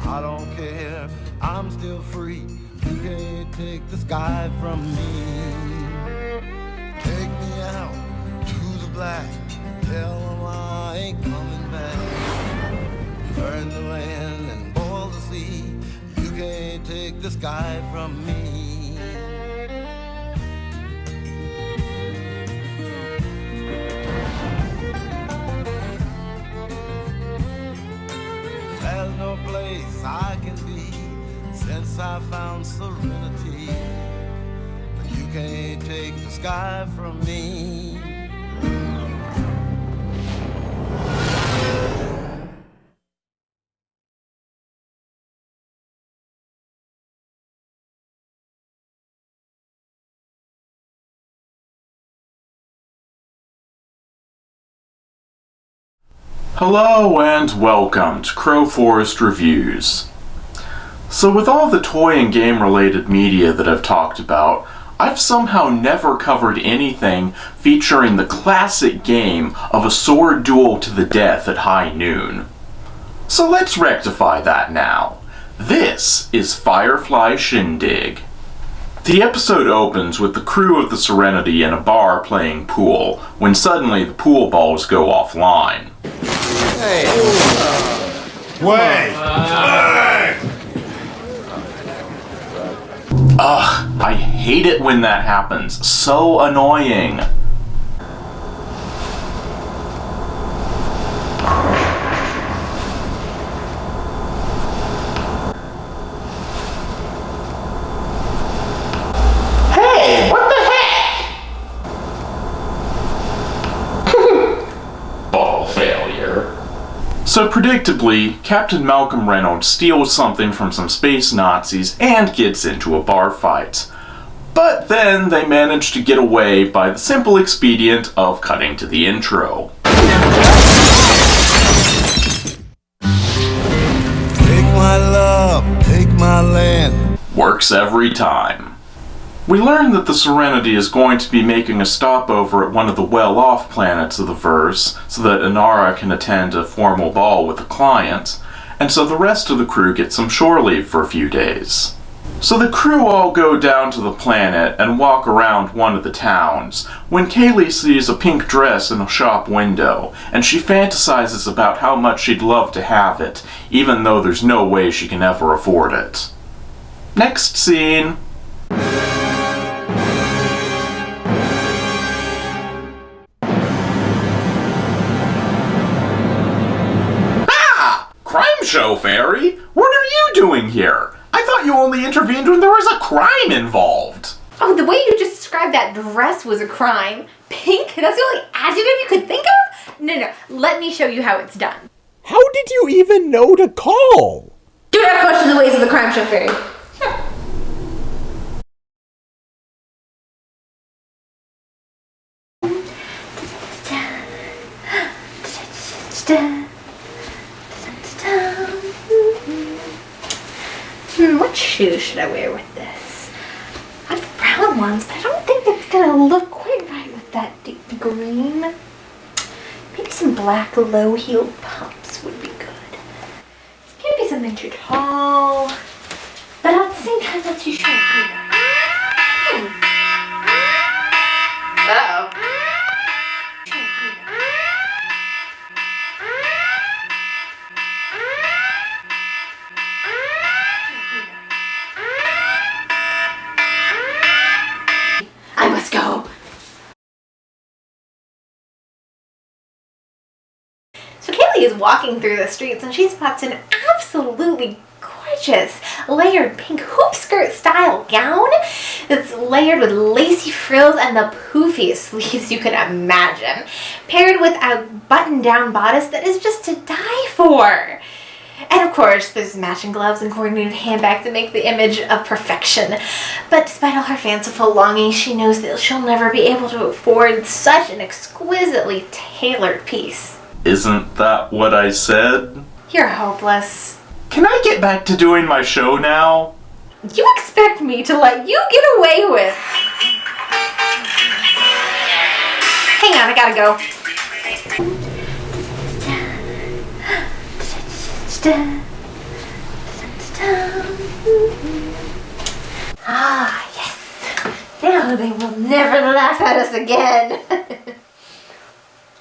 I don't care, I'm still free. You can't take the sky from me. Take me out to the black. Tell them I ain't coming back. Burn the land and boil the sea. You can't take the sky from me. There's no place I can be since I found serenity. But you can't take the sky from me. Hello and welcome to Crowforest Reviews. So with all the toy and game related media that I've talked about, I've somehow never covered anything featuring the classic game of a sword duel to the death at high noon. So let's rectify that now. This is Firefly Shindig. The episode opens with the crew of the Serenity in a bar playing pool, when suddenly the pool balls go offline. Hey! Wait! Ugh, I hate it when that happens. So annoying. Hey, what the heck? Ball failure. So predictably, Captain Malcolm Reynolds steals something from some space Nazis and gets into a bar fight. But then they manage to get away by the simple expedient of cutting to the intro. Take my love, take my land. Works every time. We learn that the Serenity is going to be making a stopover at one of the well-off planets of the verse so that Inara can attend a formal ball with a client, and so the rest of the crew get some shore leave for a few days. So the crew all go down to the planet and walk around one of the towns, when Kaylee sees a pink dress in a shop window, and she fantasizes about how much she'd love to have it, even though there's no way she can ever afford it. Next scene. Crime show, Fairy? What are you doing here? I thought you only intervened when there was a crime involved. Oh, the way you just described that dress was a crime. Pink? That's the only adjective you could think of? No. Let me show you how it's done. How did you even know to call? Do not question the ways of the crime show fairy. What shoes should I wear with this? I have brown ones, but I don't think it's gonna look quite right with that deep green. Maybe some black low-heeled pumps would be good. Can't be something too tall, but at the same time not too short either. Uh-oh. I must go. So Kaylee is walking through the streets and she spots an absolutely gorgeous layered pink hoop skirt style gown that's layered with lacy frills and the poofiest sleeves you could imagine, paired with a button-down bodice that is just to die for. And of course, there's matching gloves and coordinated handbag that make the image of perfection. But despite all her fanciful longings, she knows that she'll never be able to afford such an exquisitely tailored piece. Isn't that what I said? You're hopeless. Can I get back to doing my show now? You expect me to let you get away with... Hang on, I gotta go. Ah, yes. Now they will never laugh at us again.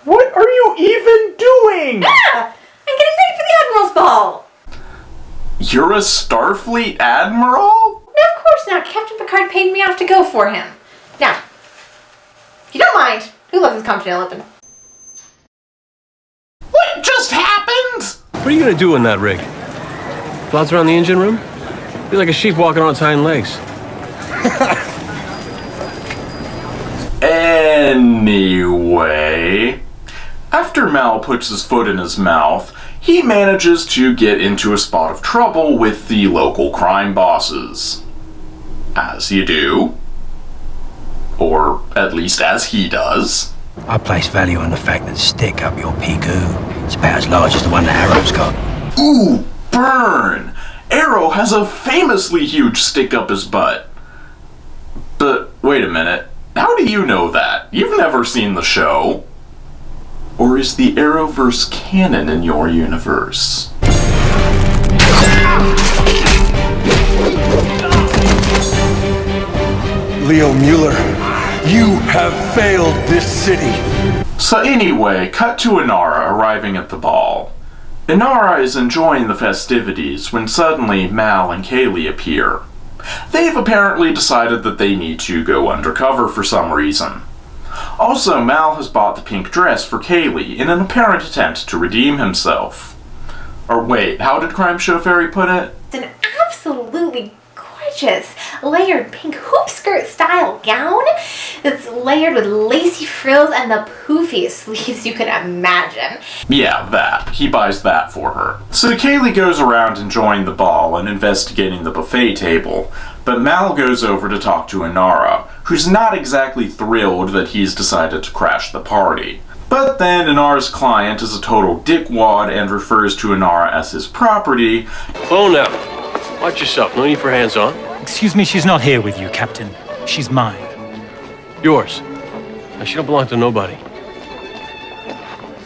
What are you even doing? I'm getting ready for the Admiral's Ball. You're a Starfleet Admiral? No, of course not. Captain Picard paid me off to go for him. Now, if you don't mind, who loves his confidential open? What just happened? What are you gonna do in that rig? Flounce around the engine room? Be like a sheep walking on its hind legs. Anyway, after Mal puts his foot in his mouth, he manages to get into a spot of trouble with the local crime bosses. As you do. Or at least as he does. I place value on the fact that stick up your pigoo. It's about as large as the one that Arrow's got. Ooh, burn! Arrow has a famously huge stick up his butt. But wait a minute, how do you know that? You've never seen the show. Or is the Arrowverse canon in your universe? Leo Mueller, you have failed this city. So anyway, cut to Inara arriving at the ball. Inara is enjoying the festivities when suddenly Mal and Kaylee appear. They've apparently decided that they need to go undercover for some reason. Also, Mal has bought the pink dress for Kaylee in an apparent attempt to redeem himself. Or wait, how did Crime Show Fairy put it? It's an absolutely gorgeous layered pink hoop skirt style gown that's layered with lacy frills and the poofiest sleeves you could imagine. Yeah, that. He buys that for her. So Kaylee goes around enjoying the ball and investigating the buffet table, but Mal goes over to talk to Inara, who's not exactly thrilled that he's decided to crash the party. But then Inara's client is a total dickwad and refers to Inara as his property. Oh, now. Watch yourself. No need for hands-on. Excuse me, she's not here with you, Captain. She's mine. Yours. Now, she don't belong to nobody.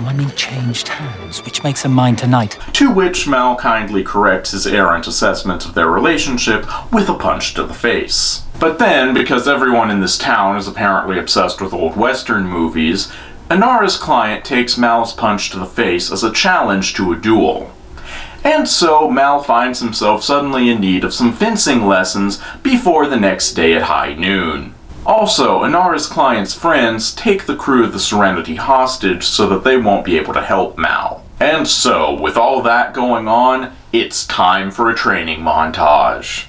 Money changed hands, which makes her mine tonight. To which Mal kindly corrects his errant assessment of their relationship with a punch to the face. But then, because everyone in this town is apparently obsessed with old Western movies, Inara's client takes Mal's punch to the face as a challenge to a duel. And so Mal finds himself suddenly in need of some fencing lessons before the next day at high noon. Also, Inara's client's friends take the crew of the Serenity hostage so that they won't be able to help Mal. And so, with all that going on, it's time for a training montage.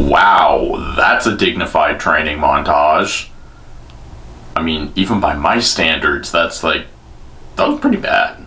Wow, that's a dignified training montage. I mean, even by my standards, that was pretty bad.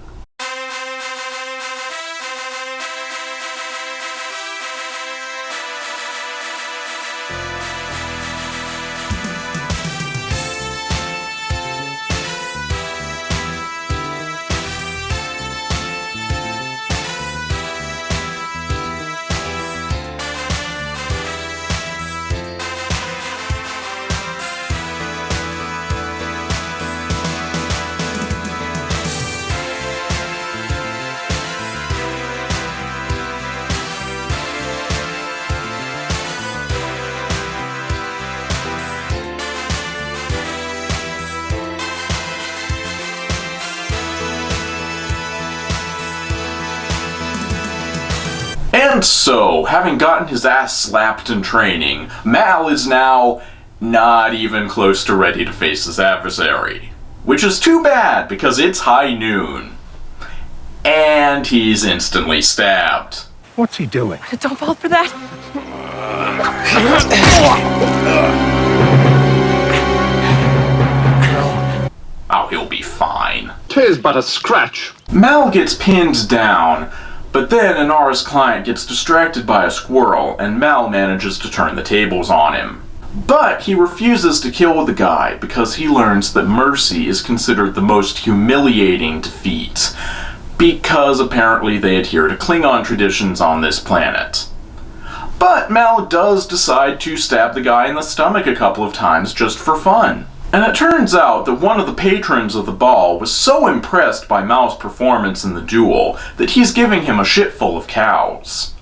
And so, having gotten his ass slapped in training, Mal is now not even close to ready to face his adversary. Which is too bad, because it's high noon. And he's instantly stabbed. What's he doing? Don't fall for that. Oh, he'll be fine. 'Tis but a scratch. Mal gets pinned down, but then Inara's client gets distracted by a squirrel, and Mal manages to turn the tables on him. But he refuses to kill the guy because he learns that mercy is considered the most humiliating defeat, because apparently they adhere to Klingon traditions on this planet. But Mal does decide to stab the guy in the stomach a couple of times just for fun. And it turns out that one of the patrons of the ball was so impressed by Mal's performance in the duel that he's giving him a shit full of cows.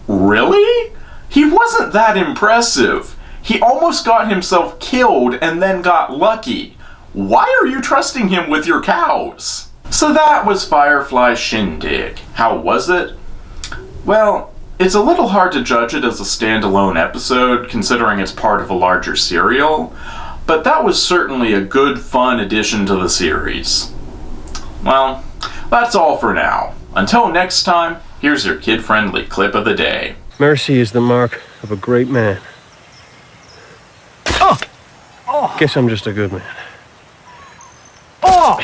Really? He wasn't that impressive. He almost got himself killed and then got lucky. Why are you trusting him with your cows? So that was Firefly Shindig. How was it? Well, it's a little hard to judge it as a standalone episode, considering it's part of a larger serial, but that was certainly a good, fun addition to the series. Well, that's all for now. Until next time, here's your kid-friendly clip of the day. Mercy is the mark of a great man. Oh! Guess I'm just a good man. Oh!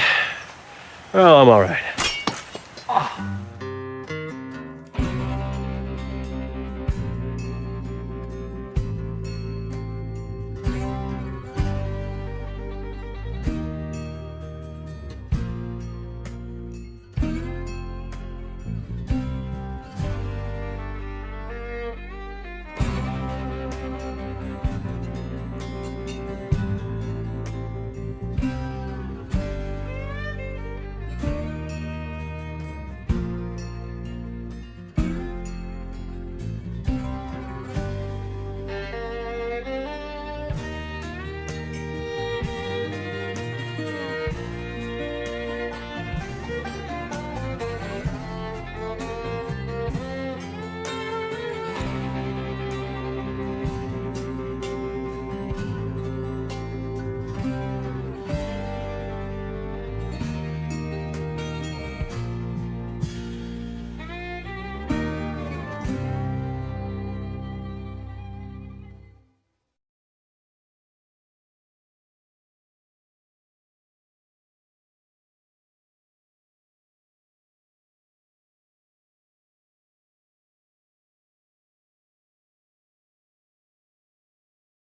Well, I'm all right.